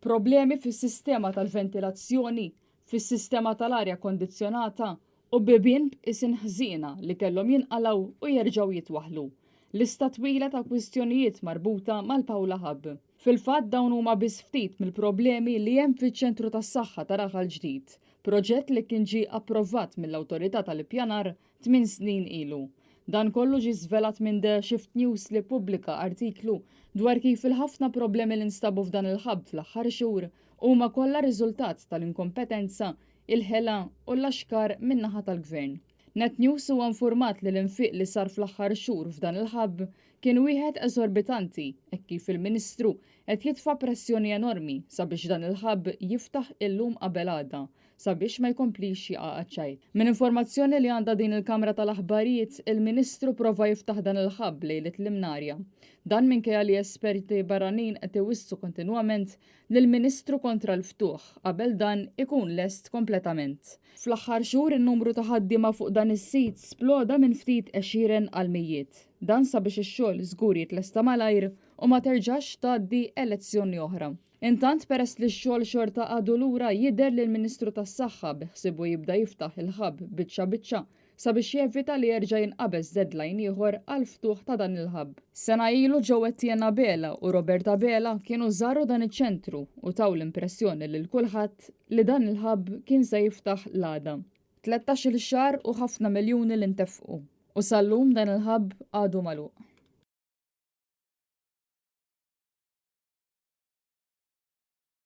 problemi fis-sistema tal-ventilazzjoni, fis-sistema tal-arja kondizzjonata u bibien b'isin ħżiena li kellhom jinqalgħu u jerġgħu jitwaħħlu. Lista twila ta' kwistjonijiet marbuta mal-Pawla Hub. Fil-fatt dawn huma biss ftit mill-problemi li hemm fiċ-ċentru tas-saħħa ta' Raħal ġdid, proġett li kien ġie approvat mill-Awtorità tal-Ippjanar 8 snin ilu. Dan kollu ġie żvelat minn The Shift News li pubblika artiklu dwar kif il-ħafna problemi li nstabu f'dan il-ħabb fl-aħħar xhur huma kollha riżultat tal-inkompetenza, il-ħela u l-axkar min-naħa tal-Gvern. Net News huwa infurmat li l-infiq li sar fl-aħħar xhur f'dan il-ħabb kien wieħed eżorbitanti hekk kif il-Ministru qed jitfa' pressjoni enormi sabiex dan il-ħabb jiftaħ illum qabel għada sabiex ma jkomplix jaqgħad ċajt. Min informazzjoni li għandha din il-Kamra tal-Aħbarijiet, il-Ministru prova jiftaħ dan il-ħabb lejlet l-imnarja. Dan minkejja li esperti barranin qed iwissu kontinwament lill-Ministru kontra l-ftuħ qabel dan ikun lest kompletament. Fl-aħħar xhur in-numru ta' ħaddiema fuq dan is-sit sploda minn ftit 20 għal mijiet. Dan sabiex ix-xogħol żgur jitlesta malajr u ma terġax tgħaddi elezzjoni oħra. Intant peress li x-xogħol xorta għadu lura jidher li l-Ministru tas-Saħħa biħsibu jibda jiftaħ il-ħabb biċċa biċċa sabiex jevita li jerġa' jinqabeż deadline ieħor għal ftuħ ta' dan il-ħabb. Sena ilu ġew Etienne Bela u Roberta Bela kienu żaru dan iċ-ċentru u taw l-impressjoni lil kulħadd li dan il-ħabb kien se jiftaħ l-għada. 13-il xahar u ħafna miljuni li ntefqu u sal-lum dan il-ħabb għadu magħluq.